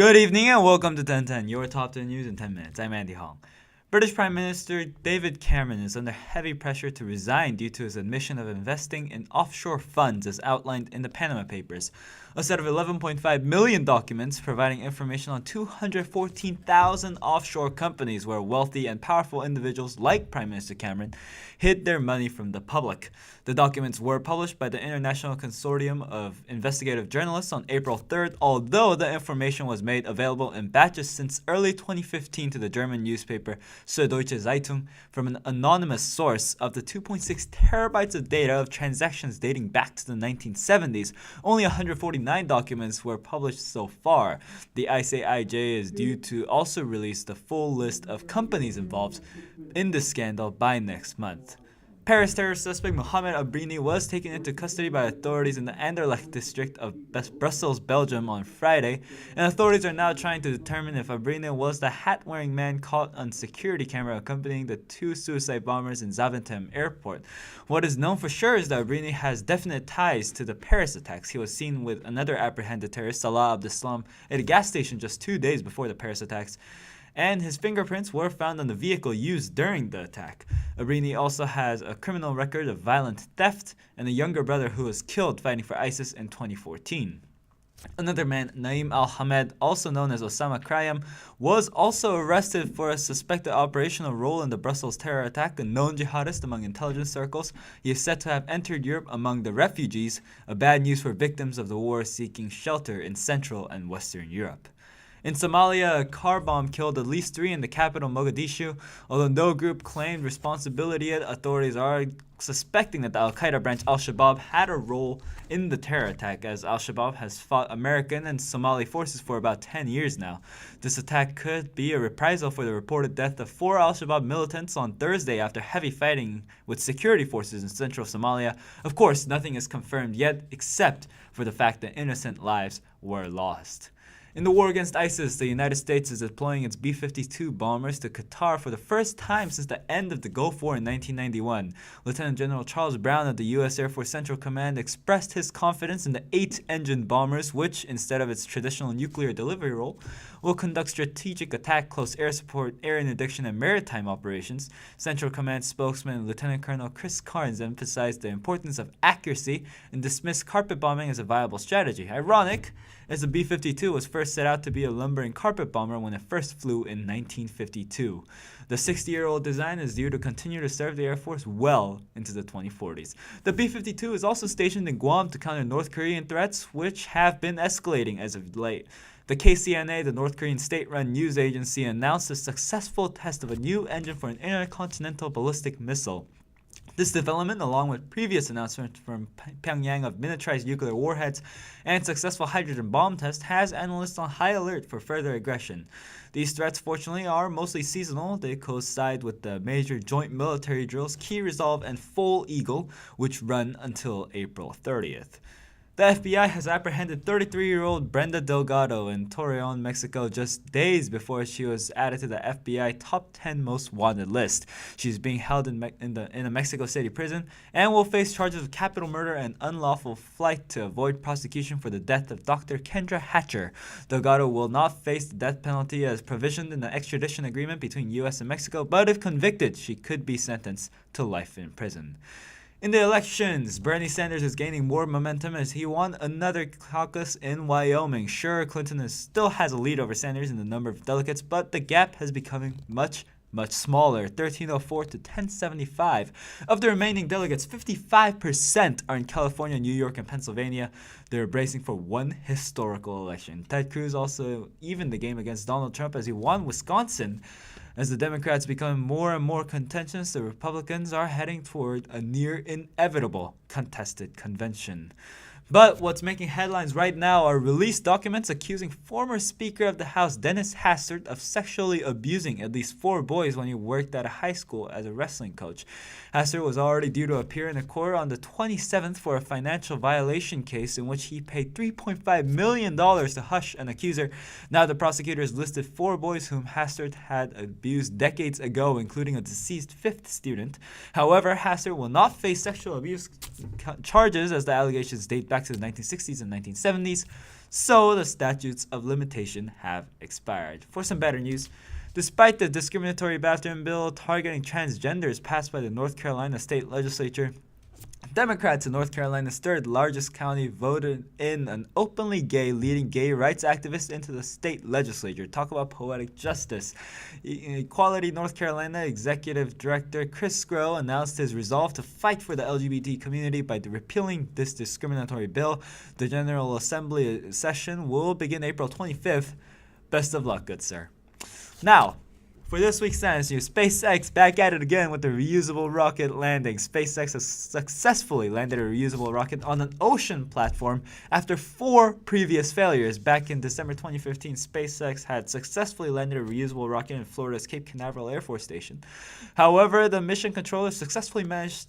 Good evening and welcome to Ten10, your top 10 news in 10 minutes. I'm Andy Hong. British Prime Minister David Cameron is under heavy pressure to resign due to his admission of investing in offshore funds as outlined in the Panama Papers. A set of 11.5 million documents providing information on 214,000 offshore companies where wealthy and powerful individuals like Prime Minister Cameron hid their money from the public. The documents were published by the International Consortium of Investigative Journalists on April 3rd, although the information was made available in batches since early 2015 to the German newspaper Süddeutsche Zeitung from an anonymous source. Of the 2.6 terabytes of data of transactions dating back to the 1970s, only 149 documents were published so far. The ICIJ is due to also release the full list of companies involved in the scandal by next month. Paris terrorist suspect Mohamed Abrini was taken into custody by authorities in the Anderlecht district of Brussels, Belgium on Friday, and authorities are now trying to determine if Abrini was the hat-wearing man caught on security camera accompanying the two suicide bombers in Zaventem airport. What is known for sure is that Abrini has definite ties to the Paris attacks. He was seen with another apprehended terrorist, Salah Abdeslam, at a gas station just 2 days before the Paris attacks, and his fingerprints were found on the vehicle used during the attack. Abrini also has a criminal record of violent theft and a younger brother who was killed fighting for ISIS in 2014. Another man, Naim al-Hamed, also known as Osama Krayem, was also arrested for a suspected operational role in the Brussels terror attack, a known jihadist among intelligence circles. He is said to have entered Europe among the refugees, a bad news for victims of the war seeking shelter in Central and Western Europe. In Somalia, a car bomb killed at least 3 in the capital, Mogadishu. Although no group claimed responsibility yet, authorities are suspecting that the al-Qaeda branch Al-Shabaab had a role in the terror attack, as Al-Shabaab has fought American and Somali forces for about 10 years now. This attack could be a reprisal for the reported death of 4 Al-Shabaab militants on Thursday after heavy fighting with security forces in central Somalia. Of course, nothing is confirmed yet except for the fact that innocent lives were lost. In the war against ISIS, the United States is deploying its B-52 bombers to Qatar for the first time since the end of the Gulf War in 1991. Lieutenant General Charles Brown of the U.S. Air Force Central Command expressed his confidence in the 8-engine bombers, which, instead of its traditional nuclear delivery role, will conduct strategic attack, close air support, air interdiction, and maritime operations. Central Command spokesman Lieutenant Colonel Chris Carnes emphasized the importance of accuracy and dismissed carpet bombing as a viable strategy. Ironic, as the B-52 was first set out to be a lumbering carpet bomber when it first flew in 1952. The 60-year-old design is due to continue to serve the Air Force well into the 2040s. The B-52 is also stationed in Guam to counter North Korean threats, which have been escalating as of late. The KCNA, the North Korean state-run news agency, announced a successful test of a new engine for an intercontinental ballistic missile. This development, along with previous announcements from Pyongyang of miniaturized nuclear warheads and successful hydrogen bomb tests, has analysts on high alert for further aggression. These threats, fortunately, are mostly seasonal. They coincide with the major joint military drills Key Resolve and Full Eagle, which run until April 30th. The FBI has apprehended 33-year-old Brenda Delgado in Torreon, Mexico, just days before she was added to the FBI top 10 most wanted list. She's being held in a Mexico City prison and will face charges of capital murder and unlawful flight to avoid prosecution for the death of Dr. Kendra Hatcher. Delgado will not face the death penalty as provisioned in the extradition agreement between U.S. and Mexico, but if convicted, she could be sentenced to life in prison. In the elections, Bernie Sanders is gaining more momentum as he won another caucus in Wyoming. Sure, Clinton still has a lead over Sanders in the number of delegates, but the gap has become much smaller, 1304 to 1075. Of the remaining delegates, 55% are in California, New York, and Pennsylvania. They're bracing for one historical election. Ted Cruz also evened the game against Donald Trump as he won Wisconsin. As the Democrats become more and more contentious, the Republicans are heading toward a near inevitable contested convention. But what's making headlines right now are released documents accusing former Speaker of the House Dennis Hastert of sexually abusing at least 4 boys when he worked at a high school as a wrestling coach. Hastert was already due to appear in a court on the 27th for a financial violation case in which he paid $3.5 million to hush an accuser. Now the prosecutors listed 4 boys whom Hastert had abused decades ago, including a deceased 5th student. However, Hastert will not face sexual abuse charges as the allegations date back back to the 1960s and 1970s, so the statutes of limitation have expired. For some better news, despite the discriminatory bathroom bill targeting transgenders passed by the North Carolina state legislature, Democrats in North Carolina's third largest county voted in an openly gay leading gay rights activist into the state legislature. Talk about poetic justice. Equality North Carolina Executive Director Chris Sgro announced his resolve to fight for the LGBT community by repealing this discriminatory bill. The General Assembly session will begin April 25th. Best of luck, good sir. Now, for this week's science news, SpaceX back at it again with the reusable rocket landing. SpaceX has successfully landed a reusable rocket on an ocean platform after 4 previous failures. Back in December 2015, SpaceX had successfully landed a reusable rocket in Florida's Cape Canaveral Air Force Station. However, the mission controller successfully managed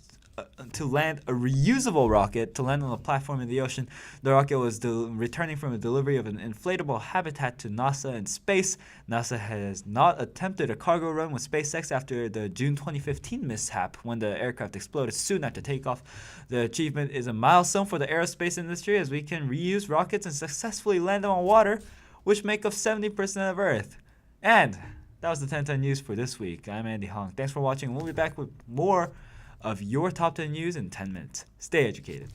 to land a reusable rocket to land on a platform in the ocean. The rocket was returning from a delivery of an inflatable habitat to NASA in space. NASA has not attempted a cargo run with SpaceX after the June 2015 mishap when the aircraft exploded soon after takeoff. The achievement is a milestone for the aerospace industry as we can reuse rockets and successfully land them on water, which make up 70% of Earth. And that was the 1010 news for this week. I'm Andy Hong. Thanks for watching. We'll be back with more of your top 10 news in 10 minutes. Stay educated.